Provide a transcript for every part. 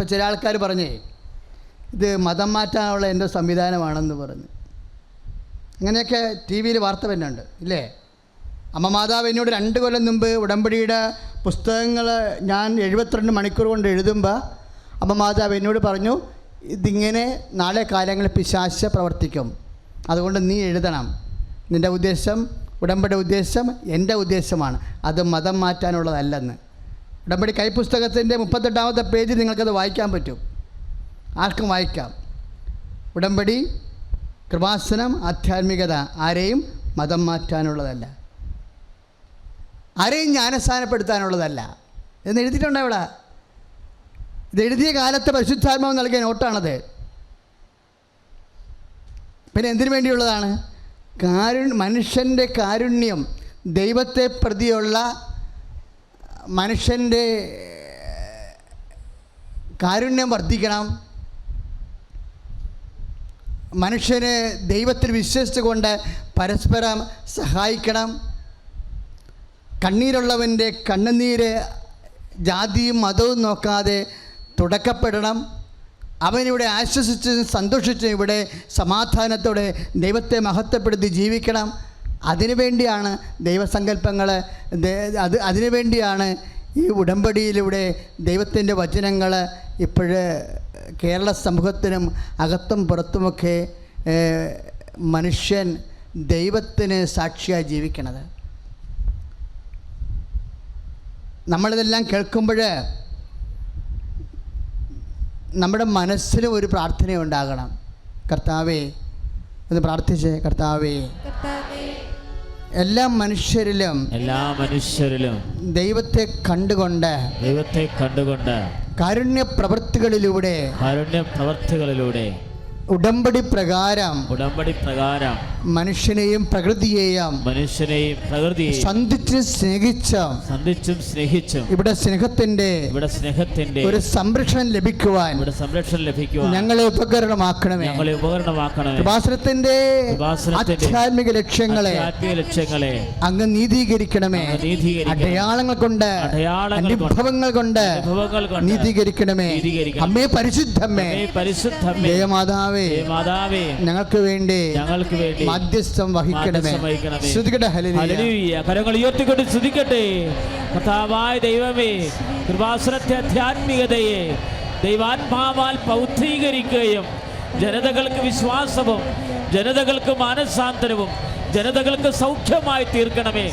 ഇപ്പോൾ ചില ആൾക്കാർ പറഞ്ഞേ ഇത് മതം മാറ്റാനുള്ള എൻ്റെ സംവിധാനമാണെന്ന് പറഞ്ഞു. അങ്ങനെയൊക്കെ ടി വിയിൽ വാർത്ത വരുന്നുണ്ട് ഇല്ലേ? അമ്മ മാതാവ് എന്നോട് 2 കൊല്ലം മുമ്പ് ഉടമ്പടിയുടെ പുസ്തകങ്ങൾ ഞാൻ 72 മണിക്കൂർ കൊണ്ട് എഴുതുമ്പോൾ അമ്മ മാതാവ് എന്നോട് പറഞ്ഞു, ഇതിങ്ങനെ നാളെ കാലങ്ങളിൽ പിശാച് പ്രവർത്തിക്കും, അതുകൊണ്ട് നീ എഴുതണം. നിൻ്റെ ഉദ്ദേശം, ഉടമ്പടി ഉദ്ദേശം എൻ്റെ ഉദ്ദേശമാണ്, അത് മതം മാറ്റാനുള്ളതല്ലെന്ന്. ഉടമ്പടി കൈപ്പുസ്തകത്തിൻ്റെ 38-ാമത്തെ പേജിൽ നിങ്ങൾക്കത് വായിക്കാൻ പറ്റും, ആർക്കും വായിക്കാം. ഉടമ്പടി, കൃപാസനം, ആധ്യാത്മികത ആരെയും മതം മാറ്റാനുള്ളതല്ല, ആരെയും ജ്ഞാനസ്ഥാനപ്പെടുത്താനുള്ളതല്ല എന്ന് എഴുതിയിട്ടുണ്ട് അവിടെ. ഇത് എഴുതിയ കാലത്ത് പരിശുദ്ധാത്മാവ് നൽകിയ നോട്ടാണത്. പിന്നെ എന്തിനു വേണ്ടിയുള്ളതാണ്? മനുഷ്യൻ്റെ കാരുണ്യം, ദൈവത്തെ പ്രതിയുള്ള മനുഷ്യൻ്റെ കാരുണ്യം വർദ്ധിക്കണം. മനുഷ്യന് ദൈവത്തിൽ വിശ്വസിച്ചുകൊണ്ട് പരസ്പരം സഹായിക്കണം. കണ്ണീരുള്ളവൻ്റെ കണ്ണുനീര് ജാതിയും മതവും നോക്കാതെ തുടക്കപ്പെടണം. അവനിവിടെ ആശ്വസിച്ചും സന്തോഷിച്ചും ഇവിടെ സമാധാനത്തോടെ ദൈവത്തെ മഹത്വപ്പെടുത്തി ജീവിക്കണം. അതിനുവേണ്ടിയാണ് ദൈവസങ്കല്പങ്ങൾ, അതിനുവേണ്ടിയാണ് ഈ ഉടമ്പടിയിലൂടെ ദൈവത്തിൻ്റെ വചനങ്ങൾ ഇപ്പോഴ് കേരള സമൂഹത്തിനും അകത്തും പുറത്തുമൊക്കെ മനുഷ്യൻ ദൈവത്തിന് സാക്ഷിയായി ജീവിക്കണത്. നമ്മളിതെല്ലാം കേൾക്കുമ്പോൾ നമ്മുടെ മനസ്സിലും ഒരു പ്രാർത്ഥന ഉണ്ടാകണം. കർത്താവേ, ഒന്ന് പ്രാർത്ഥിച്ചേ. കർത്താവേ, എല്ലാ മനുഷ്യരിലും ദൈവത്തെ കണ്ടുകൊണ്ട് കാരുണ്യ പ്രവൃത്തികളിലൂടെ ഉടമ്പടി പ്രകാരം മനുഷ്യനെയും പ്രകൃതിയെയും സന്ധിച്ചും സ്നേഹിച്ചും ഇവിടെ സ്നേഹത്തിന്റെ ഒരു സംരക്ഷണം ലഭിക്കുവാൻ ഞങ്ങളെ ഉപകരണമാക്കണമേ. കൃപാസനത്തിന്റെ ആധ്യാത്മിക ലക്ഷ്യങ്ങളെ അങ്ങ് നീതീകരിക്കണമേ. അടയാളങ്ങൾ കൊണ്ട്, അനുഭവങ്ങൾ കൊണ്ട് നീതീകരിക്കണമേ. അമ്മേ പരിശുദ്ധമ്മേ, ദേവമാതാവേ, ഞങ്ങൾക്ക് വേണ്ടി മധ്യസ്ഥം വഹിക്കണമേ. ശ്രുതിക്കട്ടെ ഹല്ലേലൂയ. കരങ്ങൾ ഉയർത്തിക്കൊണ്ട് ശ്രുതിക്കട്ടെ. കർത്താവായ ദൈവമേ, കൃപാസനത്തെ ആധ്യാത്മികതയെ ദൈവാത്മാവാൽ പൗത്രീകരിക്കുകയും ജനതകൾക്ക് വിശ്വാസവും ജനതകൾക്ക് മാനസാന്തരവും ജനതകൾക്ക് സൗഖ്യമായി തീർക്കണമേ,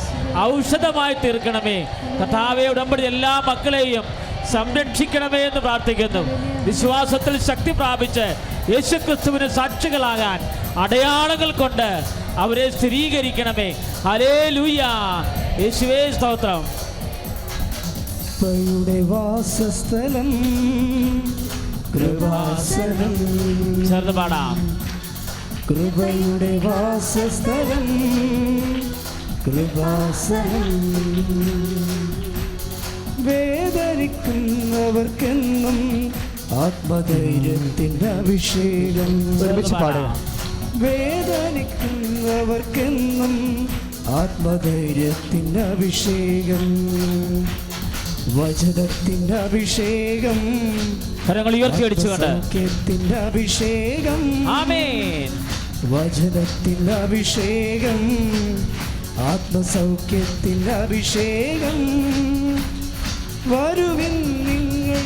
ഔഷധമായി തീർക്കണമേ. കർത്താവേ, ഉടമ്പടി എല്ലാ മക്കളെയും സംരക്ഷിക്കണമേ എന്ന് പ്രാർത്ഥിക്കുന്നു. വിശ്വാസത്തിൽ ശക്തി പ്രാപിച്ച് യേശുക്രിസ്തുവിന് സാക്ഷികളാകാൻ അടയാളങ്ങൾ കൊണ്ട് അവരെ സ്ഥിരീകരിക്കണമേ. ഹല്ലേലൂയ. യേശുവേ സ്തോത്രം. വാസസ്ഥലം കൃപാസനം. ചേർന്ന് പാടാം. കൃപയുടെ വാസസ്ഥലം കൃപാസനം. വേദനിക്കുന്നവർക്കെന്നും ആത്മധൈര്യത്തിൻ്റെ അഭിഷേകം. വേദനിക്കുന്നവർക്കെന്നും ആത്മധൈര്യത്തിൻ്റെ അഭിഷേകം. വചനത്തിൻ്റെ അഭിഷേകം. സൗഖ്യത്തിൻ്റെ അഭിഷേകം. ആമേൻ. വചനത്തിൻ്റെ അഭിഷേകം. ആത്മസൗഖ്യത്തിൻ്റെ അഭിഷേകം. വരുവിൻ നിങ്ങൾ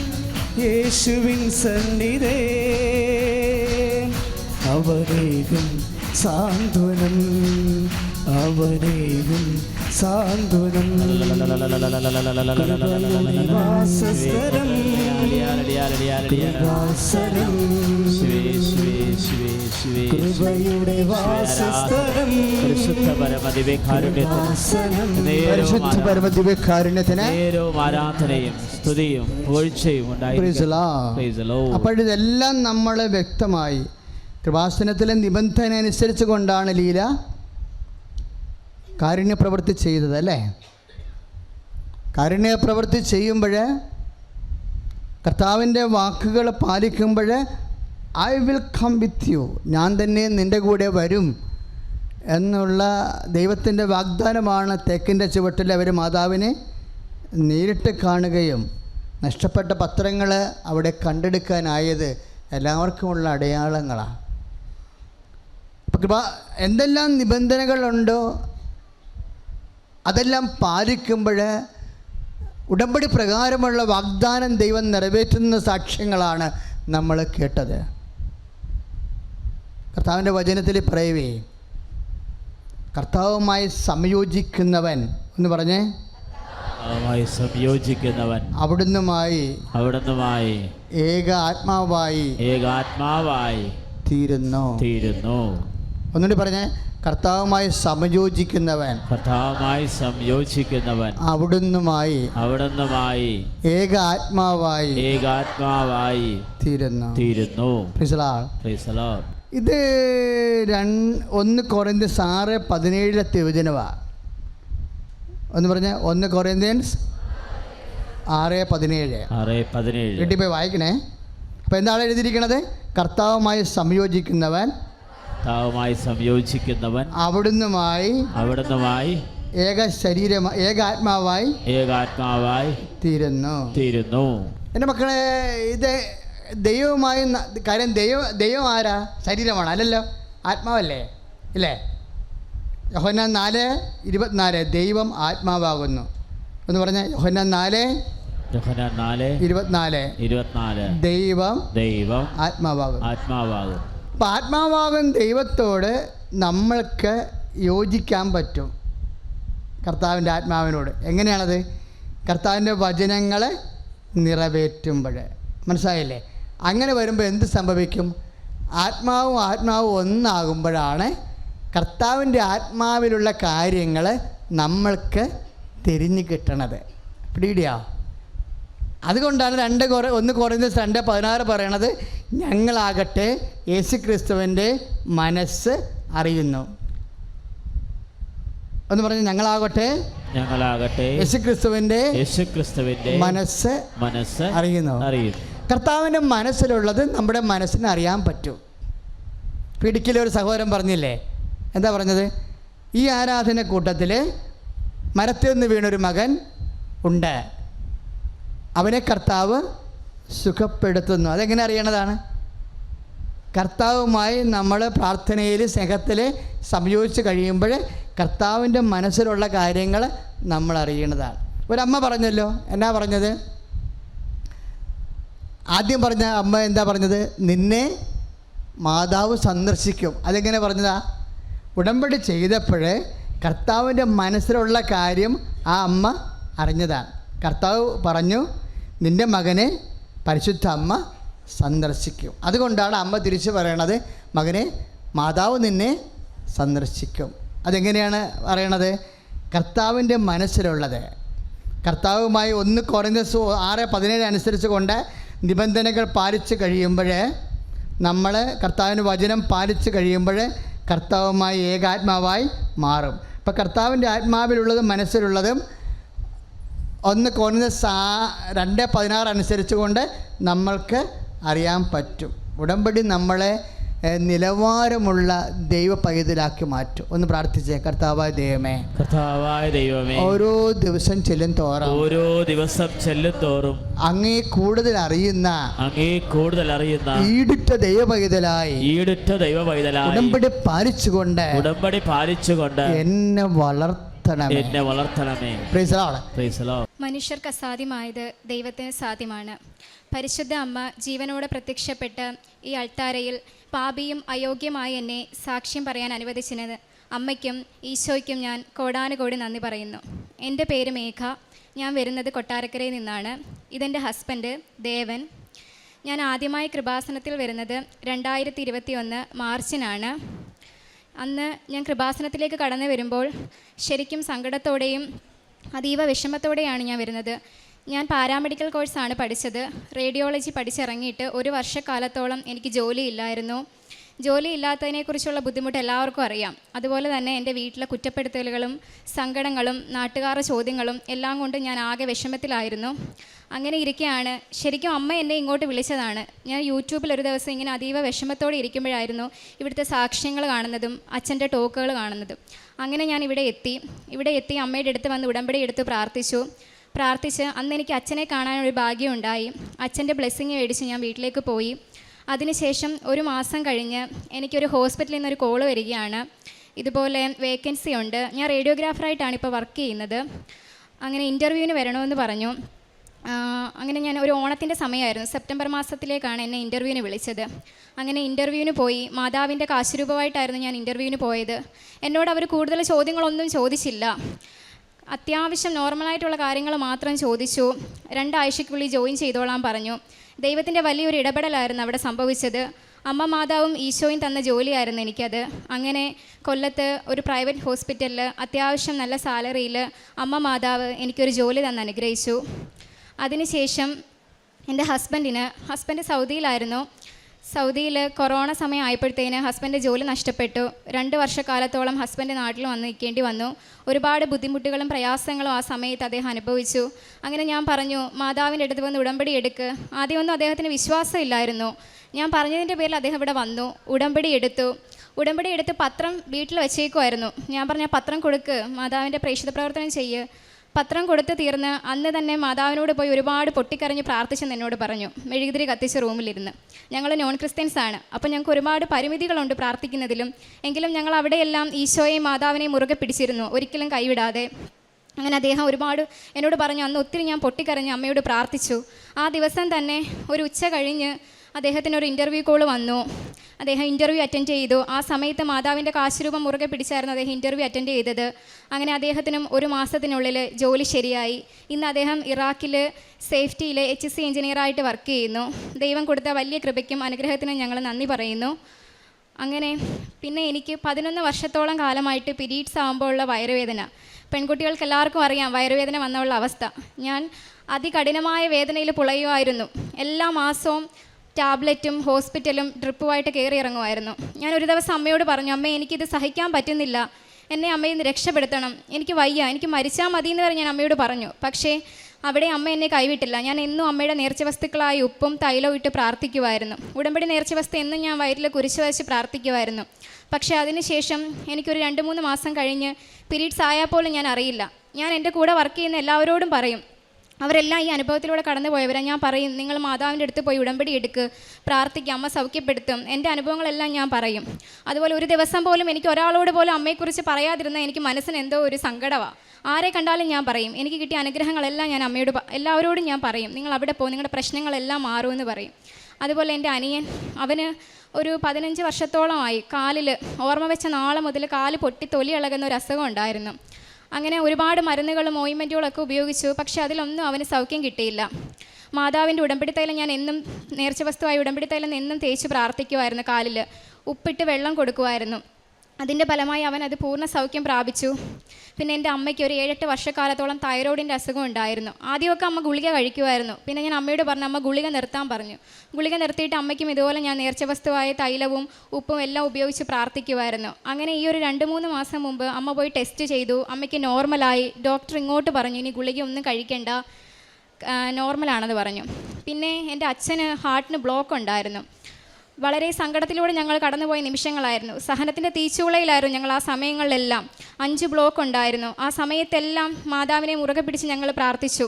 യേശുവിൻ സന്നിധേ, അവനേകും സാന്ത്വനം, അവനേകും സാന്ത്വനം. വാസസ്ഥലം കൃപാസനം. കൃപയുടെ വാസസ്ഥലം പരിശുദ്ധ പരമദിവ്യകാരുണ്യത്തിന് ആരാധനയും സ്തുതിയും പുകഴ്ചയും ഉണ്ടായിരിക്കട്ടെ. അപ്പോഴിതെല്ലാം നമ്മൾ വ്യക്തമായി കൃപാസനത്തിലെ നിബന്ധന അനുസരിച്ച് കൊണ്ടാണ് ലീല കാരുണ്യപ്രവൃത്തി ചെയ്തത് അല്ലേ? കാരുണ്യപ്രവൃത്തി ചെയ്യുമ്പോൾ, കർത്താവിൻ്റെ വാക്കുകൾ പാലിക്കുമ്പോൾ, I will come with you, ഞാൻ തന്നെ നിൻ്റെ കൂടെ വരും എന്നുള്ള ദൈവത്തിൻ്റെ വാഗ്ദാനമാണ്. തേക്കിൻ്റെ ചുവട്ടിൽ അവർ മാതാവിനെ നേരിട്ട് കാണുകയും നഷ്ടപ്പെട്ട പത്രങ്ങൾ അവിടെ കണ്ടെടുക്കാനായത് എല്ലാവർക്കുമുള്ള അടയാളങ്ങളാണ്. എന്തെല്ലാം നിബന്ധനകളുണ്ടോ അതെല്ലാം പാലിക്കുമ്പോൾ ഉടമ്പടി പ്രകാരമുള്ള വാഗ്ദാനം ദൈവം നിറവേറ്റുന്ന സാക്ഷ്യങ്ങളാണ് നമ്മൾ കേട്ടത്. കർത്താവിൻ്റെ വചനത്തിൽ പറയുവേ, കർത്താവുമായി സംയോജിക്കുന്നവൻ എന്ന് പറഞ്ഞേ, സംയോജിക്കുന്നവൻ അവിടുന്നുമായി ഏക ആത്മാവായി തീരുന്നു. ഒന്നുകൂടി പറഞ്ഞേ, കർത്താവുമായി സംയോജിക്കുന്നവൻ അവിടുന്നുമായി ഏക ആത്മാവായി തീരുന്നു. ഇത് 1 കൊറിന്ത്യൻസ് 6:17 തിരുവചനമാണ്. ഒന്ന് പറഞ്ഞ 1 കൊറിന്ത്യൻസ് 6:17 വീട്ടിൽ പോയി വായിക്കണേ. അപ്പോൾ എന്താണ് എഴുതിയിരിക്കുന്നത്? കർത്താവുമായി സംയോജിക്കുന്നവൻ അവിടുന്നുമായി ഏക ആത്മാവായി തീരുന്നു. എൻ്റെ മക്കളെ, ഇത് ദൈവവുമായി കാര്യം. ദൈവം ആരാ? ശരീരമാണ്, അല്ലല്ലോ, ആത്മാവല്ലേ, ഇല്ലേ? യോഹന്നാൻ 4:24 ദൈവം ആത്മാവാകുന്നു എന്ന് പറഞ്ഞ യോഹന്നാൻ 4:24 ദൈവം ആത്മാവാകുന്നു. അപ്പം ആത്മാവാകും ദൈവത്തോട് നമ്മൾക്ക് യോജിക്കാൻ പറ്റും, കർത്താവിൻ്റെ ആത്മാവിനോട്. എങ്ങനെയാണത്? കർത്താവിൻ്റെ വചനങ്ങൾ നിറവേറ്റുമ്പോൾ. മനസ്സിലായില്ലേ? അങ്ങനെ വരുമ്പോൾ എന്ത് സംഭവിക്കും? ആത്മാവും ഒന്നാകുമ്പോഴാണ് കർത്താവിൻ്റെ ആത്മാവിലുള്ള കാര്യങ്ങൾ നമ്മൾക്ക് തിരിഞ്ഞു കിട്ടണത്. പിടിയിടിയാ? അതുകൊണ്ടാണ് 1 കൊറിന്ത്യൻസ് 2:16 പറയണത്, ഞങ്ങളാകട്ടെ യേശുക്രിസ്തുവിൻ്റെ മനസ്സ് അറിയുന്നു. എന്ന് പറഞ്ഞ് ഞങ്ങളാകട്ടെ യേശുക്രിസ്തുവിൻ്റെ മനസ്സ് അറിയുന്നു. കർത്താവിൻ്റെ മനസ്സിലുള്ളത് നമ്മുടെ മനസ്സിന് അറിയാൻ പറ്റും. ഇടുക്കിയിലെ ഒരു സഹോദരൻ പറഞ്ഞില്ലേ, എന്താ പറഞ്ഞത്? ഈ ആരാധന കൂട്ടത്തിൽ മരത്തിൽ നിന്ന് വീണൊരു മകൻ ഉണ്ട്, അവനെ കർത്താവ് സുഖപ്പെടുത്തുന്നു. അതെങ്ങനെ അറിയണതാണ്? കർത്താവുമായി നമ്മൾ പ്രാർത്ഥനയിൽ സ്നേഹത്തിൽ സംയോജിച്ച് കഴിയുമ്പോൾ കർത്താവിൻ്റെ മനസ്സിലുള്ള കാര്യങ്ങൾ നമ്മൾ അറിയണതാണ്. ഒരമ്മ പറഞ്ഞല്ലോ, എന്നാ പറഞ്ഞത്? ആദ്യം പറഞ്ഞ അമ്മ എന്താ പറഞ്ഞത്? നിന്നെ മാതാവ് സന്ദർശിക്കും. അതെങ്ങനെ പറഞ്ഞതാ? ഉടമ്പടി ചെയ്തപ്പോൾ കർത്താവിൻ്റെ മനസ്സിലുള്ള കാര്യം ആ അമ്മ അറിഞ്ഞതാണ്. കർത്താവ് പറഞ്ഞു, നിൻ്റെ മകനെ പരിശുദ്ധ അമ്മ സന്ദർശിക്കും. അതുകൊണ്ടാണ് അമ്മ തിരിച്ച് പറയണത്, മകനെ മാതാവ് നിന്നെ സന്ദർശിക്കും. അതെങ്ങനെയാണ് പറയണത്? കർത്താവിൻ്റെ മനസ്സിലുള്ളത്. കർത്താവുമായി 1 കൊറിന്ത്യൻസ് 6:17 അനുസരിച്ച് കൊണ്ട് നിബന്ധനകൾ പാലിച്ച് കഴിയുമ്പോൾ, നമ്മൾ കർത്താവിൻ്റെ വചനം പാലിച്ച് കഴിയുമ്പോൾ കർത്താവുമായി ഏകാത്മാവായി മാറും. ഇപ്പം കർത്താവിൻ്റെ ആത്മാവിലുള്ളതും മനസ്സിലുള്ളതും 1 കൊരിന്ത്യൻസ് 2:16 അനുസരിച്ച് കൊണ്ട് നമ്മൾക്ക് അറിയാൻ പറ്റും. ഉടമ്പടി നമ്മളെ നിലവാരമുള്ള ദൈവ പൈതലാക്കി മാറ്റും. ഒന്ന് പ്രാർത്ഥിച്ചേ. കർത്താവായ ദൈവമേ, ഓരോ ദിവസം ചെല്ലും തോറും അങ്ങേ കൂടുതൽ അറിയുന്ന ഈടുറ്റ ദൈവ പൈതലായി ഉടമ്പടി പാലിച്ചുകൊണ്ട് എന്നെ വളർത്തണമേ. മനുഷ്യർക്ക് അസാധ്യമായത് ദൈവത്തിന് സാധ്യമാണ്. പരിശുദ്ധ അമ്മ ജീവനോടെ പ്രത്യക്ഷപ്പെട്ട് ഈ അൾത്താരയിൽ പാപിയും അയോഗ്യമായ എന്നെ സാക്ഷ്യം പറയാൻ അനുവദിച്ചതിന് അമ്മയ്ക്കും ഈശോയ്ക്കും ഞാൻ കോടാനുകോടി നന്ദി പറയുന്നു. എൻ്റെ പേര് മേഘ. ഞാൻ വരുന്നത് കൊട്ടാരക്കരയിൽ നിന്നാണ്. ഇതെൻ്റെ ഹസ്ബൻഡ് ദേവൻ. ഞാൻ ആദ്യമായി കൃപാസനത്തിൽ വരുന്നത് 2021 മാർച്ചിനാണ്. അന്ന് ഞാൻ കൃപാസനത്തിലേക്ക് കടന്നു വരുമ്പോൾ ശരിക്കും സങ്കടത്തോടെയും അതീവ വിഷമത്തോടെയാണ് ഞാൻ വരുന്നത്. ഞാൻ പാരാമെഡിക്കൽ കോഴ്സാണ് പഠിച്ചത്. റേഡിയോളജി പഠിച്ചിറങ്ങിയിട്ട് 1 വർഷക്കാലത്തോളം എനിക്ക് ജോലിയില്ലായിരുന്നു. ജോലിയില്ലാത്തതിനെക്കുറിച്ചുള്ള ബുദ്ധിമുട്ട് എല്ലാവർക്കും അറിയാം. അതുപോലെ തന്നെ എൻ്റെ വീട്ടിലെ കുറ്റപ്പെടുത്തലുകളും സങ്കടങ്ങളും നാട്ടുകാരുടെ ചോദ്യങ്ങളും എല്ലാം കൊണ്ട് ഞാൻ ആകെ വിഷമത്തിലായിരുന്നു. അങ്ങനെ ഇരിക്കുകയാണ് ശരിക്കും അമ്മ എന്നെ ഇങ്ങോട്ട് വിളിച്ചതാണ്. ഞാൻ യൂട്യൂബിൽ ഒരു ദിവസം ഇങ്ങനെ അതീവ വിഷമത്തോടെ ഇരിക്കുമ്പോഴായിരുന്നു ഇവിടുത്തെ സാക്ഷ്യങ്ങൾ കാണുന്നതും അച്ഛൻ്റെ ടോക്കുകൾ കാണുന്നതും. അങ്ങനെ ഞാൻ ഇവിടെ എത്തി അമ്മയുടെ അടുത്ത് വന്ന് ഉടമ്പടി എടുത്ത് പ്രാർത്ഥിച്ചു. പ്രാർത്ഥിച്ച് അന്ന് എനിക്ക് അച്ഛനെ കാണാനൊരു ഭാഗ്യം ഉണ്ടായി. അച്ഛൻ്റെ ബ്ലെസ്സിങ് മേടിച്ച് ഞാൻ വീട്ടിലേക്ക് പോയി. അതിനുശേഷം ഒരു മാസം കഴിഞ്ഞ് എനിക്കൊരു ഹോസ്പിറ്റലിൽ നിന്നൊരു കോള് വരികയാണ്. ഇതുപോലെ വേക്കൻസി ഉണ്ട്, ഞാൻ റേഡിയോഗ്രാഫറായിട്ടാണ് ഇപ്പോൾ വർക്ക് ചെയ്യുന്നത്, അങ്ങനെ ഇൻ്റർവ്യൂവിന് വരണമെന്ന് പറഞ്ഞു. അങ്ങനെ ഞാൻ ഒരു ഓണത്തിൻ്റെ സമയമായിരുന്നു, സെപ്റ്റംബർ മാസത്തിലേക്കാണ് എന്നെ ഇൻ്റർവ്യൂവിന് വിളിച്ചത്. അങ്ങനെ ഇൻ്റർവ്യൂവിന് പോയി. മാതാവിൻ്റെ കാശുരൂപമായിട്ടായിരുന്നു ഞാൻ ഇൻ്റർവ്യൂവിന് പോയത്. എന്നോട് അവർ കൂടുതൽ ചോദ്യങ്ങളൊന്നും ചോദിച്ചില്ല, അത്യാവശ്യം നോർമലായിട്ടുള്ള കാര്യങ്ങൾ മാത്രം ചോദിച്ചു. 2 ആഴ്ചയ്ക്കുള്ളിൽ ജോയിൻ ചെയ്തോളാൻ പറഞ്ഞു. ദൈവത്തിൻ്റെ വലിയൊരു ഇടപെടലായിരുന്നു അവിടെ സംഭവിച്ചത്. അമ്മ മാതാവും ഈശോയും തന്ന ജോലിയായിരുന്നു എനിക്കത്. അങ്ങനെ കൊല്ലത്ത് ഒരു പ്രൈവറ്റ് ഹോസ്പിറ്റലിൽ അത്യാവശ്യം നല്ല സാലറിയിൽ അമ്മ മാതാവ് എനിക്കൊരു ജോലി തന്ന് അനുഗ്രഹിച്ചു. അതിനുശേഷം എൻ്റെ ഹസ്ബൻഡ് സൗദിയിലായിരുന്നു. സൗദിയിൽ കൊറോണ സമയം ആയപ്പോഴത്തേന് ഹസ്ബൻഡ് ജോലി നഷ്ടപ്പെട്ടു. 2 വർഷക്കാലത്തോളം ഹസ്ബൻഡ് നാട്ടിൽ വന്ന് നിൽക്കേണ്ടി വന്നു. ഒരുപാട് ബുദ്ധിമുട്ടുകളും പ്രയാസങ്ങളും ആ സമയത്ത് അദ്ദേഹം അനുഭവിച്ചു. അങ്ങനെ ഞാൻ പറഞ്ഞു, മാതാവിൻ്റെ അടുത്ത് വന്ന് ഉടമ്പടി എടുക്ക്. ആദ്യമൊന്നും അദ്ദേഹത്തിന് വിശ്വാസമില്ലായിരുന്നു. ഞാൻ പറഞ്ഞതിൻ്റെ പേരിൽ അദ്ദേഹം ഇവിടെ വന്നു, ഉടമ്പടി എടുത്ത് പത്രം വീട്ടിൽ വെച്ചേക്കുമായിരുന്നു. ഞാൻ പറഞ്ഞ പത്രം കൊടുക്ക്, മാതാവിൻ്റെ പ്രേക്ഷിത പ്രവർത്തനം ചെയ്യ്. പത്രം കൊടുത്ത് തീർന്ന് അന്ന് തന്നെ മാതാവിനോട് പോയി ഒരുപാട് പൊട്ടിക്കരഞ്ഞ് പ്രാർത്ഥിച്ചെന്ന് എന്നോട് പറഞ്ഞു. മെഴുകുതിരി കത്തിച്ച റൂമിലിരുന്ന്. ഞങ്ങൾ നോൺ ക്രിസ്ത്യൻസ് ആണ്, അപ്പോൾ ഞങ്ങൾക്ക് ഒരുപാട് പരിമിതികളുണ്ട് പ്രാർത്ഥിക്കുന്നതിലും. എങ്കിലും ഞങ്ങൾ അവിടെയെല്ലാം ഈശോയെയും മാതാവിനെയും മുറുകെ പിടിച്ചിരുന്നു, ഒരിക്കലും കൈവിടാതെ. അങ്ങനെ അദ്ദേഹം ഒരുപാട് എന്നോട് പറഞ്ഞു. അന്ന് ഒത്തിരി ഞാൻ പൊട്ടിക്കരഞ്ഞ് അമ്മയോട് പ്രാർത്ഥിച്ചു. ആ ദിവസം തന്നെ ഒരു ഉച്ച കഴിഞ്ഞ് അദ്ദേഹത്തിനൊരു ഇൻ്റർവ്യൂ കോൾ വന്നു. അദ്ദേഹം ഇൻ്റർവ്യൂ അറ്റൻഡ് ചെയ്തു. ആ സമയത്ത് മാതാവിൻ്റെ കാശുരൂപം മുറുകെ പിടിച്ചായിരുന്നു അദ്ദേഹം ഇൻ്റർവ്യൂ അറ്റൻഡ് ചെയ്തത്. അങ്ങനെ അദ്ദേഹത്തിനും 1 മാസത്തിനുള്ളിൽ ജോലി ശരിയായി. ഇന്ന് അദ്ദേഹം ഇറാഖിൽ സേഫ്റ്റിയിൽ HSC എഞ്ചിനീയറായിട്ട് വർക്ക് ചെയ്യുന്നു. ദൈവം കൊടുത്ത വലിയ കൃപയ്ക്കും അനുഗ്രഹത്തിനും ഞങ്ങൾ നന്ദി പറയുന്നു. അങ്ങനെ പിന്നെ എനിക്ക് 11 വർഷത്തോളം കാലമായിട്ട് പീരീഡ്സ് ആകുമ്പോൾ ഉള്ള വയറുവേദന, പെൺകുട്ടികൾക്ക് എല്ലാവർക്കും അറിയാം വയറുവേദന വന്നുള്ള അവസ്ഥ. ഞാൻ അതികഠിനമായ വേദനയിൽ പുളയുമായിരുന്നു. എല്ലാ മാസവും ടാബ്ലറ്റും ഹോസ്പിറ്റലും ഡ്രിപ്പുമായിട്ട് കയറി ഇറങ്ങുമായിരുന്നു. ഞാൻ ഒരു ദിവസം അമ്മയോട് പറഞ്ഞു, അമ്മേ എനിക്കിത് സഹിക്കാൻ പറ്റുന്നില്ല, എന്നെ അമ്മയിൽ നിന്ന് രക്ഷപ്പെടുത്തണം, എനിക്ക് വയ്യ, എനിക്ക് മരിച്ചാൽ മതി എന്ന് വരെ ഞാൻ അമ്മയോട് പറഞ്ഞു. പക്ഷേ അവിടെ അമ്മ എന്നെ കൈവിട്ടില്ല. ഞാൻ എന്നും അമ്മയുടെ നേർച്ച വസ്തുക്കളായി ഉപ്പും തൈലവും ഇട്ട് പ്രാർത്ഥിക്കുമായിരുന്നു. ഉടമ്പടി നേർച്ച വസ്തു എന്നും ഞാൻ വയറ്റിൽ കുരിശ് വച്ച് പ്രാർത്ഥിക്കുമായിരുന്നു. പക്ഷേ അതിനുശേഷം എനിക്കൊരു 2-3 മാസം കഴിഞ്ഞ് പീരീഡ്സ് ആയാൽ പോലും ഞാൻ അറിയില്ല. ഞാൻ എൻ്റെ കൂടെ വർക്ക് ചെയ്യുന്ന എല്ലാവരോടും പറയും, അവരെല്ലാം ഈ അനുഭവത്തിലൂടെ കടന്നു പോയവരാണ്. ഞാൻ പറയും, നിങ്ങൾ മാതാവിൻ്റെ അടുത്ത് പോയി ഉടമ്പടി എടുക്ക്, പ്രാർത്ഥിക്കുക, അമ്മ സൗഖ്യപ്പെടുത്തും. എൻ്റെ അനുഭവങ്ങളെല്ലാം ഞാൻ പറയും. അതുപോലെ ഒരു ദിവസം പോലും എനിക്ക് ഒരാളോട് പോലും അമ്മയെക്കുറിച്ച് പറയാതിരുന്ന എനിക്ക് മനസ്സിന് എന്തോ ഒരു സങ്കടമാണ്. ആരെ കണ്ടാലും ഞാൻ പറയും, എനിക്ക് കിട്ടിയ അനുഗ്രഹങ്ങളെല്ലാം ഞാൻ അമ്മയോട് എല്ലാവരോടും ഞാൻ പറയും, നിങ്ങൾ അവിടെ പോകും, നിങ്ങളുടെ പ്രശ്നങ്ങളെല്ലാം മാറുമെന്ന് പറയും. അതുപോലെ എൻ്റെ അനിയൻ, അവന് ഒരു 15 വർഷത്തോളമായി കാലിൽ ഓർമ്മ വെച്ച നാളെ മുതൽ കാല് പൊട്ടി തൊലി ഇളകുന്ന ഒരു അസുഖം ഉണ്ടായിരുന്നു. അങ്ങനെ ഒരുപാട് മരുന്നുകളും ഓയിൻമെൻറ്റുകളൊക്കെ ഉപയോഗിച്ചു. പക്ഷേ അതിലൊന്നും അവന് സൗഖ്യം കിട്ടിയില്ല. മാതാവിൻ്റെ ഉടമ്പടി തൈലം ഞാൻ എന്നും നേർച്ച വസ്തുവായി ഉടമ്പടി തൈലം എന്നും തേച്ച് പ്രാർത്ഥിക്കുമായിരുന്നു. കാലിൽ ഉപ്പിട്ട് വെള്ളം കൊടുക്കുമായിരുന്നു. അതിൻ്റെ ഫലമായി അവൻ അത് പൂർണ്ണ സൗഖ്യം പ്രാപിച്ചു. പിന്നെ എൻ്റെ അമ്മയ്ക്ക് ഒരു 7-8 വർഷക്കാലത്തോളം തൈറോയിഡിൻ്റെ അസുഖം ഉണ്ടായിരുന്നു. ആദ്യമൊക്കെ അമ്മ ഗുളിക കഴിക്കുമായിരുന്നു. പിന്നെ ഞാൻ അമ്മയോട് പറഞ്ഞു, അമ്മ ഗുളിക നിർത്താൻ പറഞ്ഞു. ഗുളിക നിർത്തിയിട്ട് അമ്മയ്ക്കും ഇതുപോലെ ഞാൻ നേർച്ച വസ്തുവായ തൈലവും ഉപ്പും എല്ലാം ഉപയോഗിച്ച് പ്രാർത്ഥിക്കുമായിരുന്നു. അങ്ങനെ ഈ ഒരു 2-3 മാസം മുമ്പ് അമ്മ പോയി ടെസ്റ്റ് ചെയ്തു. അമ്മയ്ക്ക് നോർമലായി. ഡോക്ടർ ഇങ്ങോട്ട് പറഞ്ഞു, ഇനി ഗുളിക ഒന്നും കഴിക്കേണ്ട, നോർമലാണെന്ന് പറഞ്ഞു. പിന്നെ എൻ്റെ അച്ഛന് ഹാർട്ടിന് ബ്ലോക്ക് ഉണ്ടായിരുന്നു. വളരെ സങ്കടത്തിലൂടെ ഞങ്ങൾ കടന്നുപോയ നിമിഷങ്ങളായിരുന്നു. സഹനത്തിൻ്റെ തീച്ചൂളയിലായിരുന്നു ഞങ്ങൾ ആ സമയങ്ങളിലെല്ലാം. 5 ബ്ലോക്ക് ഉണ്ടായിരുന്നു. ആ സമയത്തെല്ലാം മാതാവിനെ മുറുകെ പിടിച്ച് ഞങ്ങൾ പ്രാർത്ഥിച്ചു.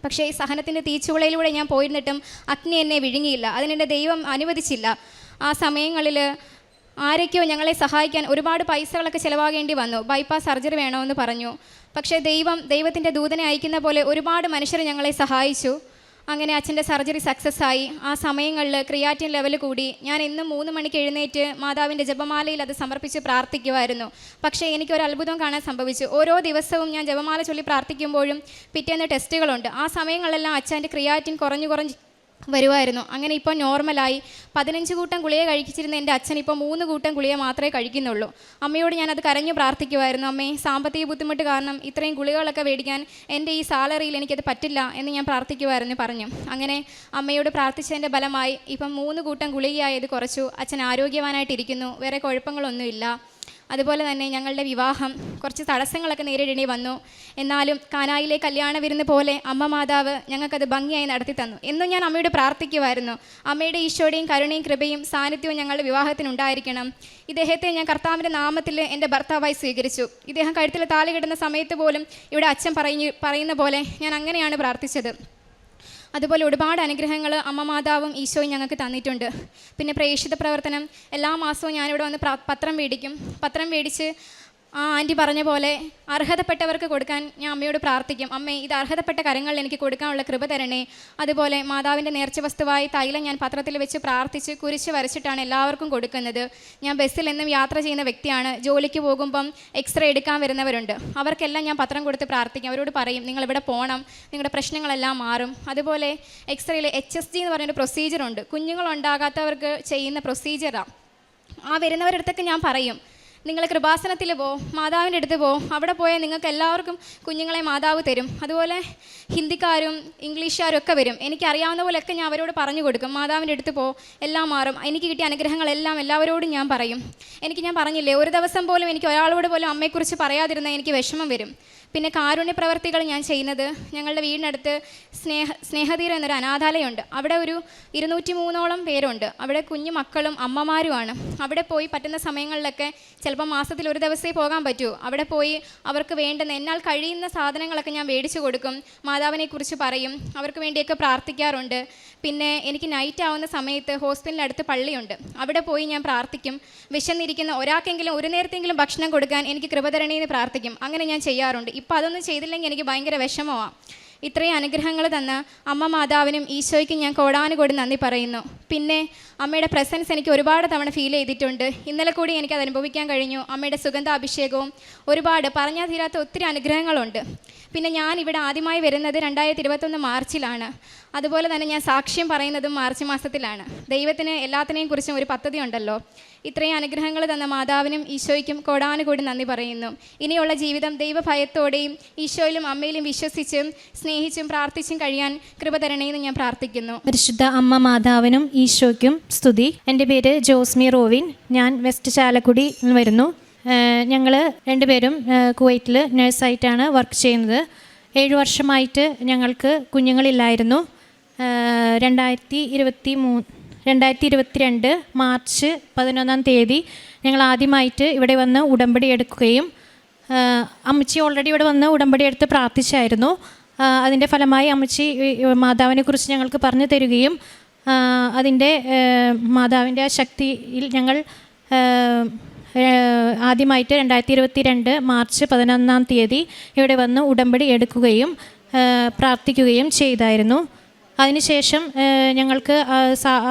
പക്ഷേ ഈ സഹനത്തിൻ്റെ തീച്ചൂളയിലൂടെ ഞാൻ പോയിരുന്നിട്ടും അഗ്നി എന്നെ വിഴുങ്ങിയില്ല. അതിനെൻ്റെ ദൈവം അനുവദിച്ചില്ല. ആ സമയങ്ങളിൽ ആരൊക്കെയോ ഞങ്ങളെ സഹായിക്കാൻ ഒരുപാട് പൈസകളൊക്കെ ചിലവാകേണ്ടി വന്നു. ബൈപ്പാസ് സർജറി വേണമെന്ന് പറഞ്ഞു. പക്ഷേ ദൈവത്തിൻ്റെ ദൂതനെ അയക്കുന്ന പോലെ ഒരുപാട് മനുഷ്യർ ഞങ്ങളെ സഹായിച്ചു. അങ്ങനെ അച്ഛൻ്റെ സർജറി സക്സസ് ആയി. ആ സമയങ്ങളിൽ ക്രിയാറ്റിൻ ലെവൽ കൂടി. ഞാൻ എന്നും 3 മണിക്ക് എഴുന്നേറ്റ് മാതാവിൻ്റെ ജപമാലയിൽ അത് സമർപ്പിച്ച് പ്രാർത്ഥിക്കുമായിരുന്നു. പക്ഷേ എനിക്കൊരു അത്ഭുതം കാണാൻ സംഭവിച്ചു. ഓരോ ദിവസവും ഞാൻ ജപമാല ചൊല്ലി പ്രാർത്ഥിക്കുമ്പോഴും പിറ്റേന്ന് ടെസ്റ്റുകളുണ്ട്. ആ സമയങ്ങളിലെല്ലാം അച്ഛൻ്റെ ക്രിയാറ്റിൻ കുറഞ്ഞ് വരുമായിരുന്നു. അങ്ങനെ ഇപ്പോൾ നോർമലായി. 15 കൂട്ടം ഗുളിക കഴിച്ചിരുന്ന എൻ്റെ അച്ഛൻ ഇപ്പോൾ 3 കൂട്ടം ഗുളിക മാത്രമേ കഴിക്കുന്നുള്ളൂ. അമ്മയോട് ഞാനത് കരഞ്ഞു പ്രാർത്ഥിക്കുമായിരുന്നു, അമ്മേ സാമ്പത്തിക ബുദ്ധിമുട്ട് കാരണം ഇത്രയും ഗുളികകളൊക്കെ മേടിക്കാൻ എൻ്റെ ഈ സാലറിയിൽ എനിക്കത് പറ്റില്ല എന്ന് ഞാൻ പ്രാർത്ഥിക്കുമായിരുന്നു പറഞ്ഞു. അങ്ങനെ അമ്മയോട് പ്രാർത്ഥിച്ചതിൻ്റെ ഫലമായി ഇപ്പം 3 കൂട്ടം ഗുളികയായത് കുറച്ചു. അച്ഛൻ ആരോഗ്യവാനായിട്ടിരിക്കുന്നു, വേറെ കുഴപ്പങ്ങളൊന്നുമില്ല. അതുപോലെ തന്നെ ഞങ്ങളുടെ വിവാഹം കുറച്ച് തടസ്സങ്ങളൊക്കെ നേരിടേണ്ടി വന്നു. എന്നാലും കാനായിലെ കല്യാണ വിരുന്ന് പോലെ അമ്മ മാതാവ് ഞങ്ങൾക്കത് ഭംഗിയായി നടത്തി തന്നു. എന്നും ഞാൻ അമ്മയോട് പ്രാർത്ഥിക്കുമായിരുന്നു, അമ്മയുടെ ഈശോയുടെയും കരുണയും കൃപയും സാന്നിധ്യവും ഞങ്ങളുടെ വിവാഹത്തിനുണ്ടായിരിക്കണം. ഇദ്ദേഹത്തെ ഞാൻ കർത്താവിൻ്റെ നാമത്തിൽ എൻ്റെ ഭർത്താവായി സ്വീകരിച്ചു. ഇദ്ദേഹം കഴുത്തിൽ താലി കിട്ടുന്ന സമയത്ത് പോലും ഇവിടെ അച്ഛൻ പറയുന്ന പോലെ ഞാൻ അങ്ങനെയാണ് പ്രാർത്ഥിച്ചത്. അതുപോലെ ഒരുപാട് അനുഗ്രഹങ്ങൾ അമ്മ മാതാവും ഈശോയും ഞങ്ങൾക്ക് തന്നിട്ടുണ്ട്. പിന്നെ പ്രേക്ഷിത പ്രവർത്തനം എല്ലാ മാസവും ഞാനിവിടെ വന്ന് പത്രം മേടിച്ച് ആ ആൻറ്റി പറഞ്ഞ പോലെ അർഹതപ്പെട്ടവർക്ക് കൊടുക്കാൻ ഞാൻ അമ്മയോട് പ്രാർത്ഥിക്കും. അമ്മേ, ഇത് അർഹതപ്പെട്ട കരങ്ങളിൽ എനിക്ക് കൊടുക്കാനുള്ള കൃപ തരണേ. അതുപോലെ മാതാവിൻ്റെ നേർച്ച വസ്തുവായി തൈലം ഞാൻ പത്രത്തിൽ വെച്ച് പ്രാർത്ഥിച്ച് കുരിശ് വരച്ചിട്ടാണ് എല്ലാവർക്കും കൊടുക്കുന്നത്. ഞാൻ ബസ്സിൽ എന്നും യാത്ര ചെയ്യുന്ന വ്യക്തിയാണ്. ജോലിക്ക് പോകുമ്പം എക്സ്റേ എടുക്കാൻ വരുന്നവരുണ്ട്, അവർക്കെല്ലാം ഞാൻ പത്രം കൊടുത്ത് പ്രാർത്ഥിക്കും. അവരോട് പറയും, നിങ്ങളിവിടെ പോകണം, നിങ്ങളുടെ പ്രശ്നങ്ങളെല്ലാം മാറും. അതുപോലെ എക്സ്റേയിൽ HSG എന്ന് പറയുന്നൊരു പ്രൊസീജിയറുണ്ട്, കുഞ്ഞുങ്ങളുണ്ടാകാത്തവർക്ക് ചെയ്യുന്ന പ്രൊസീജിയറാണ്. ആ വരുന്നവരുടെ അടുത്തൊക്കെ ഞാൻ പറയും, നിങ്ങൾ കൃപാസനത്തിൽ മാതാവിൻ്റെ അടുത്ത് അവിടെ പോയാൽ നിങ്ങൾക്ക് എല്ലാവർക്കും കുഞ്ഞുങ്ങളെ മാതാവ് തരും. അതുപോലെ ഹിന്ദിക്കാരും ഇംഗ്ലീഷുകാരും ഒക്കെ വരും. എനിക്കറിയാവുന്ന പോലെയൊക്കെ ഞാൻ അവരോട് പറഞ്ഞു കൊടുക്കും, മാതാവിൻ്റെ അടുത്ത് എല്ലാം മാറും. എനിക്ക് കിട്ടിയ അനുഗ്രഹങ്ങളെല്ലാം എല്ലാവരോടും ഞാൻ പറയും. ഞാൻ പറഞ്ഞില്ലേ, ഒരു ദിവസം പോലും എനിക്ക് ഒരാളോട് പോലും അമ്മയെക്കുറിച്ച് പറയാതിരുന്നാൽ എനിക്ക് വിഷമം വരും. പിന്നെ കാരുണ്യ പ്രവർത്തികൾ ഞാൻ ചെയ്യുന്നത്, ഞങ്ങളുടെ വീടിനടുത്ത് സ്നേഹതീരം എന്നൊരു അനാഥാലയമുണ്ട്. അവിടെ ഒരു 203ഓളം പേരുണ്ട്. അവിടെ കുഞ്ഞു മക്കളും അമ്മമാരുമാണ്. അവിടെ പോയി പറ്റുന്ന സമയങ്ങളിലൊക്കെ, ചിലപ്പോൾ മാസത്തിൽ ഒരു ദിവസമേ പോകാൻ പറ്റൂ, അവിടെ പോയി അവർക്ക് വേണ്ടുന്ന എന്നാൽ കഴിയുന്ന സാധനങ്ങളൊക്കെ ഞാൻ മേടിച്ചു കൊടുക്കും. മാതാവിനെക്കുറിച്ച് പറയും, അവർക്ക് വേണ്ടിയൊക്കെ പ്രാർത്ഥിക്കാറുണ്ട്. പിന്നെ എനിക്ക് നൈറ്റ് ആവുന്ന സമയത്ത് ഹോസ്പിറ്റലിനടുത്ത് പള്ളിയുണ്ട്, അവിടെ പോയി ഞാൻ പ്രാർത്ഥിക്കും. വിശന്നിരിക്കുന്ന ഒരാൾക്കെങ്കിലും ഒരു നേരത്തെങ്കിലും ഭക്ഷണം കൊടുക്കാൻ എനിക്ക് കൃപ തരണേന്ന് പ്രാർത്ഥിക്കും. അങ്ങനെ ഞാൻ ചെയ്യാറുണ്ട്. ഇപ്പം അതൊന്നും ചെയ്തില്ലെങ്കിൽ എനിക്ക് ഭയങ്കര വിഷമമാണ്. ഇത്രയും അനുഗ്രഹങ്ങൾ തന്ന അമ്മ മാതാവിനും ഈശോയ്ക്കും ഞാൻ കോടാനുകോടി നന്ദി പറയുന്നു. പിന്നെ അമ്മയുടെ പ്രസൻസ് എനിക്ക് ഒരുപാട് തവണ ഫീൽ ചെയ്തിട്ടുണ്ട്. ഇന്നലെ കൂടി എനിക്കത് അനുഭവിക്കാൻ കഴിഞ്ഞു. അമ്മയുടെ സുഗന്ധാഭിഷേകവും ഒരുപാട് പറഞ്ഞാൽ തീരാത്ത ഒത്തിരി അനുഗ്രഹങ്ങളുണ്ട്. പിന്നെ ഞാൻ ഇവിടെ ആദ്യമായി വരുന്നത് 2021 മാർച്ചിലാണ്. അതുപോലെ തന്നെ ഞാൻ സാക്ഷ്യം പറയുന്നതും മാർച്ച് മാസത്തിലാണ്. ദൈവത്തിന് എല്ലാത്തിനെയും കുറിച്ചും ഒരു പദ്ധതി ഉണ്ടല്ലോ. ഇത്രയും അനുഗ്രഹങ്ങൾ തന്ന മാതാവിനും ഈശോയ്ക്കും കോടാനുകൂടി നന്ദി പറയുന്നു. ഇനിയുള്ള ജീവിതം ദൈവഭയത്തോടെയും ഈശോയിലും അമ്മയിലും വിശ്വസിച്ചും സ്നേഹിച്ചും പ്രാർത്ഥിച്ചും കഴിയാൻ കൃപ തരണേന്ന് ഞാൻ പ്രാർത്ഥിക്കുന്നു. പരിശുദ്ധ അമ്മ മാതാവിനും ഈശോയ്ക്കും സ്തുതി. എൻ്റെ പേര് ജോസ്മി റോവിൻ. ഞാൻ വെസ്റ്റ് ചാലക്കുടി വരുന്നു. ഞങ്ങൾ രണ്ടുപേരും കുവൈറ്റിൽ നഴ്സായിട്ടാണ് വർക്ക് ചെയ്യുന്നത്. 7 വർഷമായിട്ട് ഞങ്ങൾക്ക് കുഞ്ഞുങ്ങളില്ലായിരുന്നു. 2022 മാർച്ച് 11-ാം തീയതി ഞങ്ങൾ ആദ്യമായിട്ട് ഇവിടെ വന്ന് ഉടമ്പടി എടുക്കുകയും അമ്മച്ചി ഓൾറെഡി ഇവിടെ വന്ന് ഉടമ്പടി എടുത്ത് പ്രാർത്ഥിച്ചായിരുന്നു. അതിൻ്റെ ഫലമായി അമ്മച്ചി മാതാവിനെക്കുറിച്ച് ഞങ്ങൾക്ക് പറഞ്ഞു തരികയും അതിൻ്റെ മാതാവിൻ്റെ ആ ശക്തിയിൽ ഞങ്ങൾ ആദ്യമായിട്ട് 2022 മാർച്ച് 11-ാം തീയതി ഇവിടെ വന്ന് ഉടമ്പടി എടുക്കുകയും പ്രാർത്ഥിക്കുകയും ചെയ്തായിരുന്നു. അതിനുശേഷം ഞങ്ങൾക്ക്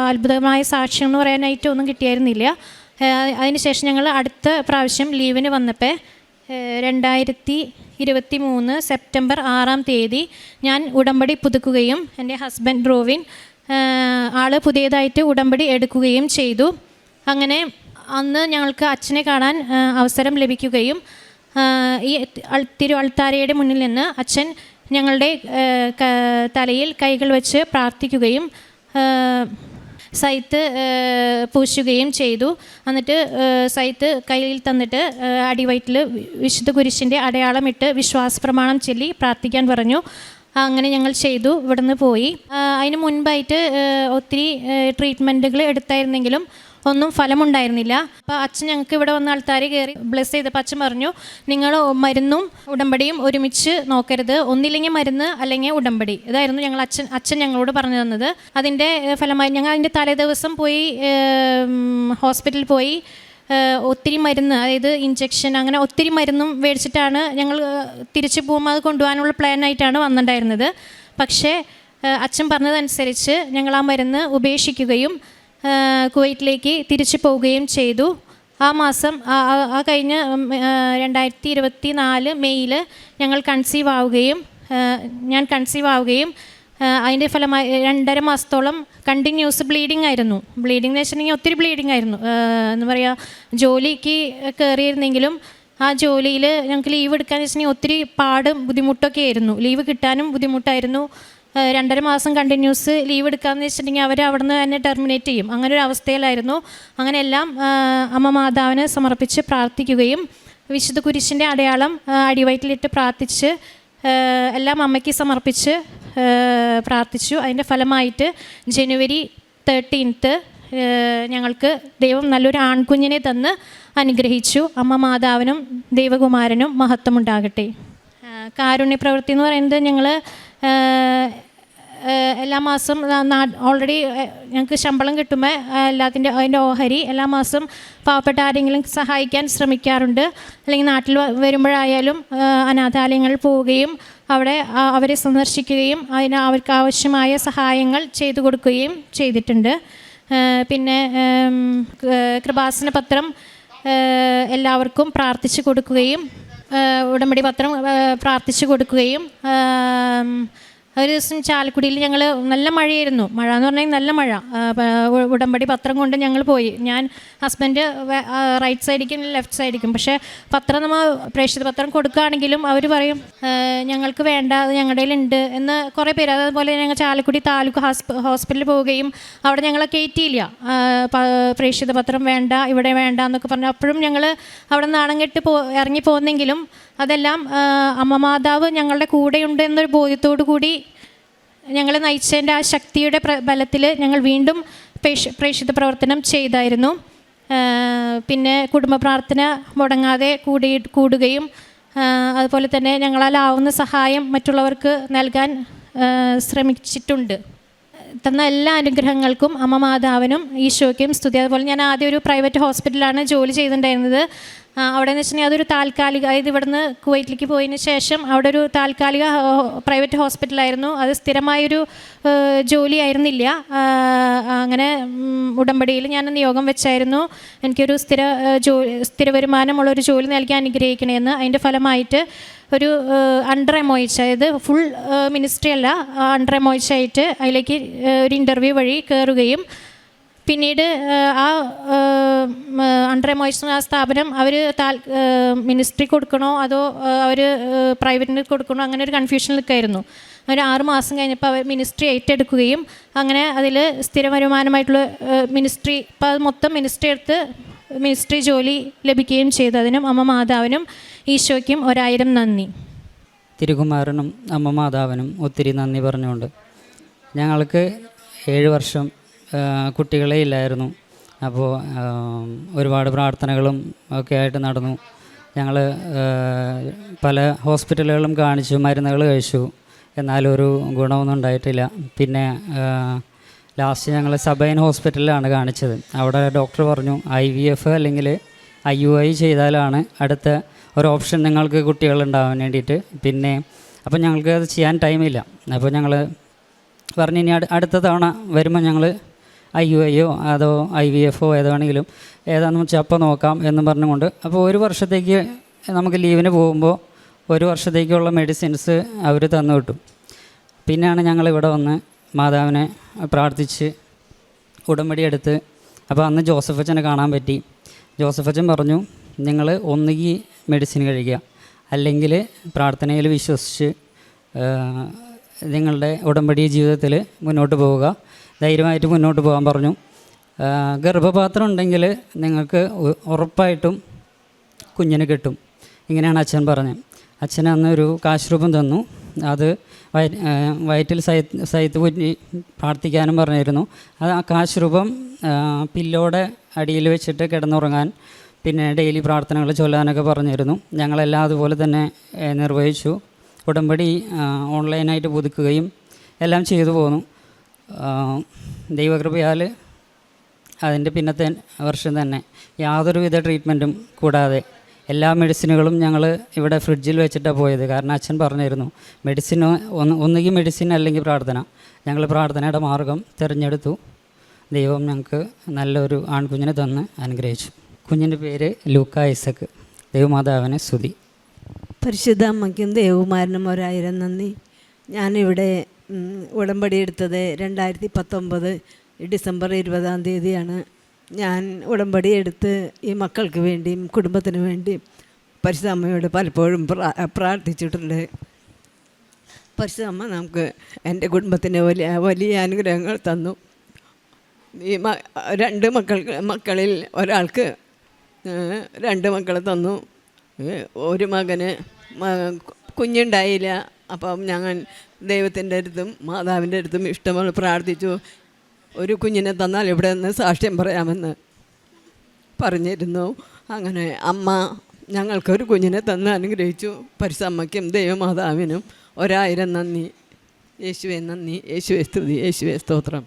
അത്ഭുതമായ സാക്ഷ്യം എന്ന് പറയാനായിട്ട് ഒന്നും കിട്ടിയായിരുന്നില്ല. അതിനുശേഷം ഞങ്ങൾ അടുത്ത പ്രാവശ്യം ലീവിന് വന്നപ്പോൾ 2023 സെപ്റ്റംബർ 6-ാം തീയതി ഞാൻ ഉടമ്പടി പുതുക്കുകയും എൻ്റെ ഹസ്ബൻഡ് റോവിൻ ആൾ പുതിയതായിട്ട് ഉടമ്പടി എടുക്കുകയും ചെയ്തു. അങ്ങനെ അന്ന് ഞങ്ങൾക്ക് അച്ഛനെ കാണാൻ അവസരം ലഭിക്കുകയും ഈ തിരുഅൾത്താരയുടെ മുന്നിൽ നിന്ന് അച്ഛൻ ഞങ്ങളുടെ തലയിൽ കൈകൾ വെച്ച് പ്രാർത്ഥിക്കുകയും സൈത്ത് പൂശുകയും ചെയ്തു. എന്നിട്ട് സൈത്ത് കയ്യിൽ തന്നിട്ട് അടിവയറ്റിൽ വിശുദ്ധ കുരിശിൻ്റെ അടയാളമിട്ട് വിശ്വാസ പ്രമാണം ചൊല്ലി പ്രാർത്ഥിക്കാൻ പറഞ്ഞു. അങ്ങനെ ഞങ്ങൾ ചെയ്തു. ഇവിടുന്ന് പോയി. അതിന് മുൻപായിട്ട് ഒത്തിരി ട്രീറ്റ്മെൻറ്റുകൾ എടുത്തായിരുന്നെങ്കിലും ഒന്നും ഫലമുണ്ടായിരുന്നില്ല. അപ്പോൾ അച്ഛൻ ഞങ്ങൾക്ക് ഇവിടെ വന്ന ആൾക്കാർ കയറി ബ്ലെസ് ചെയ്തപ്പോൾ അച്ഛൻ പറഞ്ഞു, നിങ്ങൾ മരുന്നും ഉടമ്പടിയും ഒരുമിച്ച് നോക്കരുത്, ഒന്നില്ലെങ്കിൽ മരുന്ന് അല്ലെങ്കിൽ ഉടമ്പടി. ഇതായിരുന്നു അച്ഛൻ ഞങ്ങളോട് പറഞ്ഞു തന്നത്. അതിൻ്റെ ഫലമായി ഞങ്ങൾ അതിൻ്റെ തലേദിവസം പോയി ഹോസ്പിറ്റലിൽ പോയി ഒത്തിരി മരുന്ന്, അതായത് ഇഞ്ചക്ഷൻ, അങ്ങനെ ഒത്തിരി മരുന്നും മേടിച്ചിട്ടാണ് ഞങ്ങൾ തിരിച്ചു പോകുമ്പോൾ അത് കൊണ്ടുപോകാനുള്ള പ്ലാനായിട്ടാണ് വന്നിട്ടുണ്ടായിരുന്നത്. പക്ഷേ അച്ഛൻ പറഞ്ഞതനുസരിച്ച് ഞങ്ങൾ ആ മരുന്ന് ഉപേക്ഷിക്കുകയും കുവൈറ്റിലേക്ക് തിരിച്ചു പോവുകയും ചെയ്തു. ആ മാസം കഴിഞ്ഞ 2024 മെയ്യിൽ ഞങ്ങൾ ഞാൻ കൺസീവ് ആവുകയും അതിൻ്റെ ഫലമായി 2.5 മാസത്തോളം കണ്ടിന്യൂസ് ബ്ലീഡിങ് ആയിരുന്നു. ബ്ലീഡിങ് എന്ന് വെച്ചിട്ടുണ്ടെങ്കിൽ ഒത്തിരി ബ്ലീഡിങ് ആയിരുന്നു. എന്താ പറയുക, ജോലിക്ക് കയറിയിരുന്നെങ്കിലും ആ ജോലിയിൽ ഞങ്ങൾക്ക് ലീവ് എടുക്കാന്ന് വെച്ചിട്ടുണ്ടെങ്കിൽ ഒത്തിരി ബുദ്ധിമുട്ടൊക്കെ ആയിരുന്നു. ലീവ് കിട്ടാനും ബുദ്ധിമുട്ടായിരുന്നു. 2.5 മാസം കണ്ടിന്യൂസ് ലീവ് എടുക്കാമെന്ന് വെച്ചിട്ടുണ്ടെങ്കിൽ അവർ അവിടെ നിന്ന് തന്നെ ടെർമിനേറ്റ് ചെയ്യും. അങ്ങനെ ഒരു അവസ്ഥയിലായിരുന്നു. അങ്ങനെ എല്ലാം അമ്മ മാതാവിന് സമർപ്പിച്ച് പ്രാർത്ഥിക്കുകയും വിശുദ്ധ കുരിശിൻ്റെ അടയാളം അടിവയറ്റിലിട്ട് പ്രാർത്ഥിച്ച് എല്ലാം അമ്മയ്ക്ക് സമർപ്പിച്ച് പ്രാർത്ഥിച്ചു. അതിൻ്റെ ഫലമായിട്ട് ജനുവരി 13 ഞങ്ങൾക്ക് ദൈവം നല്ലൊരു ആൺകുഞ്ഞിനെ തന്ന് അനുഗ്രഹിച്ചു. അമ്മ മാതാവിനും ദൈവകുമാരനും മഹത്വമുണ്ടാകട്ടെ. കാരുണ്യ പ്രവൃത്തി എന്ന് പറയുന്നത് ഞങ്ങൾ എല്ലാ മാസം ഓൾറെഡി ഞങ്ങൾക്ക് ശമ്പളം കിട്ടുമ്പോൾ അതിൻ്റെ ഓഹരി എല്ലാ മാസം പാവപ്പെട്ട ആരെങ്കിലും സഹായിക്കാൻ ശ്രമിക്കാറുണ്ട്. അല്ലെങ്കിൽ നാട്ടിൽ വരുമ്പോഴായാലും അനാഥാലയങ്ങളിൽ പോവുകയും അവിടെ അവരെ സന്ദർശിക്കുകയും അവർക്ക് ആവശ്യമായ സഹായങ്ങൾ ചെയ്തു കൊടുക്കുകയും ചെയ്തിട്ടുണ്ട്. പിന്നെ കൃപാസന പത്രം എല്ലാവർക്കും പ്രാർത്ഥിച്ചു കൊടുക്കുകയും ഉടമ്പടി പത്രം പ്രാർത്ഥിച്ചു കൊടുക്കുകയും ഒരു ദിവസം ചാലക്കുടിയിൽ ഞങ്ങൾ നല്ല മഴയായിരുന്നു. മഴ എന്ന് പറഞ്ഞാൽ നല്ല മഴ. ഉടമ്പടി പത്രം കൊണ്ട് ഞങ്ങൾ പോയി. ഞാൻ ഹസ്ബൻഡ് റൈറ്റ് സൈഡിക്കും ലെഫ്റ്റ് സൈഡിക്കും. പക്ഷേ പത്രം നമ്മൾ പ്രേക്ഷിത പത്രം കൊടുക്കുകയാണെങ്കിലും അവർ പറയും ഞങ്ങൾക്ക് വേണ്ട, അത് ഞങ്ങളുടെ കയ്യിലുണ്ട് എന്ന് കുറേ പേര്. അതുപോലെ ഞങ്ങൾ ചാലക്കുടി താലൂക്ക് ഹോസ്പിറ്റലിൽ പോവുകയും അവിടെ ഞങ്ങളെ കയറ്റിയില്ല. പ്രേക്ഷിത പത്രം വേണ്ട, ഇവിടെ വേണ്ട എന്നൊക്കെ പറഞ്ഞു. അപ്പോഴും ഞങ്ങൾ അവിടെ നാണം കെട്ട് ഇറങ്ങി പോന്നെങ്കിലും അതെല്ലാം അമ്മ മാതാവ് ഞങ്ങളുടെ കൂടെയുണ്ട് എന്നൊരു ബോധ്യത്തോടു കൂടി ഞങ്ങളെ നയിച്ചതിൻ്റെ ആ ശക്തിയുടെ ബലത്തിൽ ഞങ്ങൾ വീണ്ടും പ്രേക്ഷിത പ്രവർത്തനം ചെയ്തായിരുന്നു. പിന്നെ കുടുംബ പ്രാർത്ഥന മുടങ്ങാതെ കൂടുകയും അതുപോലെ തന്നെ ഞങ്ങളാലാവുന്ന സഹായം മറ്റുള്ളവർക്ക് നൽകാൻ ശ്രമിച്ചിട്ടുണ്ട്. തന്ന എല്ലാ അനുഗ്രഹങ്ങൾക്കും അമ്മ മാതാവിനും ഈശോയ്ക്കും സ്തുതി. അതുപോലെ ഞാൻ ആദ്യം ഒരു പ്രൈവറ്റ് ഹോസ്പിറ്റലിലാണ് ജോലി ചെയ്തിട്ടുണ്ടായിരുന്നത്. അവിടെ എന്ന് വെച്ചിട്ടുണ്ടെങ്കിൽ അതൊരു താൽക്കാലിക, അതായത് ഇവിടുന്ന് കുവൈറ്റിലേക്ക് പോയതിന് ശേഷം അവിടെ ഒരു താൽക്കാലിക പ്രൈവറ്റ് ഹോസ്പിറ്റലായിരുന്നു. അത് സ്ഥിരമായൊരു ജോലിയായിരുന്നില്ല. അങ്ങനെ ഉടമ്പടിയിൽ ഞാൻ നിയോഗം വെച്ചായിരുന്നു എനിക്കൊരു സ്ഥിര വരുമാനമുള്ളൊരു ജോലി നൽകി അനുഗ്രഹിക്കണമെന്ന്. അതിൻ്റെ ഫലമായിട്ട് ഒരു അണ്ടർ എമോയിച്ച്, അതായത് ഫുൾ മിനിസ്ട്രി അല്ല, അണ്ടർ എമോയിച്ച് ആയിട്ട് അതിലേക്ക് ഒരു ഇൻ്റർവ്യൂ വഴി കയറുകയും പിന്നീട് ആ അണ്ടർ എമോയിച്ച് ആ സ്ഥാപനം അവർ മിനിസ്ട്രി കൊടുക്കണോ അതോ അവർ പ്രൈവറ്റിന് കൊടുക്കണോ അങ്ങനെ ഒരു കൺഫ്യൂഷൻ നിൽക്കായിരുന്നു. ഒരു 6 മാസം കഴിഞ്ഞപ്പോൾ അവർ മിനിസ്ട്രി ഏറ്റെടുക്കുകയും അങ്ങനെ അതിൽ സ്ഥിര വരുമാനമായിട്ടുള്ള മിനിസ്ട്രി, ഇപ്പോൾ അത് മൊത്തം മിനിസ്ട്രി എടുത്ത് മിനിസ്ട്രി ജോലി ലഭിക്കുകയും ചെയ്തു. അതിനും അമ്മ മാതാവിനും ഈശോയ്ക്കും 1000 നന്ദി. തിരുകുമാരനും അമ്മ മാതാവിനും ഒത്തിരി നന്ദി പറഞ്ഞുകൊണ്ട് ഞങ്ങൾക്ക് 7 വർഷം കുട്ടികളെ ഇല്ലായിരുന്നു. അപ്പോൾ ഒരുപാട് പ്രാർത്ഥനകളും ഒക്കെ ആയിട്ട് നടന്നു. ഞങ്ങൾ പല ഹോസ്പിറ്റലുകളും കാണിച്ചു, മരുന്നുകൾ കഴിച്ചു, എന്നാലും ഒരു ഗുണമൊന്നും ഉണ്ടായിട്ടില്ല. പിന്നെ ലാസ്റ്റ് ഞങ്ങൾ സബൈൻ ഹോസ്പിറ്റലിലാണ് കാണിച്ചത്. അവിടെ ഡോക്ടർ പറഞ്ഞു IVF അല്ലെങ്കിൽ IUI ചെയ്താലാണ് അടുത്ത ഒരു ഓപ്ഷൻ നിങ്ങൾക്ക് കുട്ടികളുണ്ടാവാൻ വേണ്ടിയിട്ട്. പിന്നെ അപ്പോൾ ഞങ്ങൾക്ക് അത് ചെയ്യാൻ ടൈമില്ല. അപ്പോൾ ഞങ്ങൾ പറഞ്ഞു ഇനി അടുത്ത തവണ വരുമ്പോൾ ഞങ്ങൾ IUIയോ അതോ IVFോ ഏതാണെങ്കിലും ഏതാണെന്ന് വെച്ചാൽ അപ്പോൾ നോക്കാം എന്ന് പറഞ്ഞുകൊണ്ട്, അപ്പോൾ 1 വർഷത്തേക്ക് നമുക്ക് ലീവിന് പോകുമ്പോൾ 1 വർഷത്തേക്കുള്ള മെഡിസിൻസ് അവർ തന്നു കിട്ടും. പിന്നെയാണ് ഞങ്ങളിവിടെ വന്ന് മാതാവിനെ പ്രാർത്ഥിച്ച് ഉടമ്പടി എടുത്ത്. അപ്പോൾ അന്ന് ജോസഫച്ചനെ കാണാൻ പറ്റി. ജോസഫച്ചൻ പറഞ്ഞു നിങ്ങൾ ഒന്നുകിൽ മെഡിസിൻ കഴിക്കുക അല്ലെങ്കിൽ പ്രാർത്ഥനയിൽ വിശ്വസിച്ച് നിങ്ങളുടെ ഉടമ്പടി ജീവിതത്തിൽ മുന്നോട്ട് പോവുക, ധൈര്യമായിട്ട് മുന്നോട്ട് പോകാൻ പറഞ്ഞു. ഗർഭപാത്രം ഉണ്ടെങ്കിൽ നിങ്ങൾക്ക് ഉറപ്പായിട്ടും കുഞ്ഞിന് കിട്ടും. ഇങ്ങനെയാണ് അച്ഛൻ പറഞ്ഞത്. അച്ഛൻ അന്ന് ഒരു കാശ് രൂപം തന്നു. അത് വയറ്റിൽ സൈത്ത് കുഞ്ഞി പ്രാർത്ഥിക്കാനും പറഞ്ഞിരുന്നു. അത് ആ കാശ് രൂപം പില്ലോടെ അടിയിൽ വെച്ചിട്ട് കിടന്നുറങ്ങാൻ, പിന്നെ ഡെയിലി പ്രാർത്ഥനകൾ ചൊല്ലാനൊക്കെ പറഞ്ഞിരുന്നു. ഞങ്ങളെല്ലാം അതുപോലെ തന്നെ നിർവഹിച്ചു. ഉടമ്പടി ഓൺലൈനായിട്ട് പുതുക്കുകയും എല്ലാം ചെയ്തു പോന്നു. ദൈവകൃപയാൽ അതിൻ്റെ പിന്നത്തെ വർഷം തന്നെ യാതൊരുവിധ ട്രീറ്റ്മെൻറ്റും കൂടാതെ എല്ലാ മെഡിസിനുകളും ഞങ്ങൾ ഇവിടെ ഫ്രിഡ്ജിൽ വെച്ചിട്ടാണ് പോയത്. കാരണം അച്ഛൻ പറഞ്ഞിരുന്നു മെഡിസിൻ ഒന്നുകിൽ മെഡിസിൻ അല്ലെങ്കിൽ പ്രാർത്ഥന. ഞങ്ങൾ പ്രാർത്ഥനയുടെ മാർഗം തിരഞ്ഞെടുത്തു. ദൈവം ഞങ്ങൾക്ക് നല്ലൊരു ആൺകുഞ്ഞിനെ തന്ന് അനുഗ്രഹിച്ചു. കുഞ്ഞിൻ്റെ പേര് ലൂക്ക ഐസക്ക്. ദൈവമാതാവിനെ സ്തുതി. പരിശുദ്ധ അമ്മയ്ക്കും ദേവകുമാരനും 1000 നന്ദി. ഞാനിവിടെ ഉടമ്പടി എടുത്തത് 2019 ഡിസംബർ 20-ാം തീയതിയാണ്. ഞാൻ ഉടമ്പടി എടുത്ത് ഈ മക്കൾക്ക് വേണ്ടിയും കുടുംബത്തിന് വേണ്ടിയും പരിശുദ്ധ അമ്മയോട് പലപ്പോഴും പ്രാർത്ഥിച്ചിട്ടുണ്ട്. പരിശുദ്ധ അമ്മ നമുക്ക് എൻ്റെ കുടുംബത്തിന് വലിയ വലിയ അനുഗ്രഹങ്ങൾ തന്നു. ഈ രണ്ട് മക്കളിൽ ഒരാൾക്ക് 2 മക്കളെ തന്നു. ഒരു മകന് കുഞ്ഞുണ്ടായില്ല. അപ്പം ഞങ്ങൾ ദൈവത്തിൻ്റെ അടുത്തും മാതാവിൻ്റെ അടുത്തും ഇഷ്ടംപോലെ പ്രാർത്ഥിച്ചു. ഒരു കുഞ്ഞിനെ തന്നാൽ ഇവിടെ നിന്ന് സാക്ഷ്യം പറയാമെന്ന് പറഞ്ഞിരുന്നു. അങ്ങനെ അമ്മ ഞങ്ങൾക്കൊരു കുഞ്ഞിനെ തന്ന് അനുഗ്രഹിച്ചു. പരിശുദ്ധമ്മയ്ക്കും ദൈവമാതാവിനും 1000 നന്ദി. യേശുവെ നന്ദി, യേശുവെ സ്തുതി, യേശുവെ സ്തോത്രം.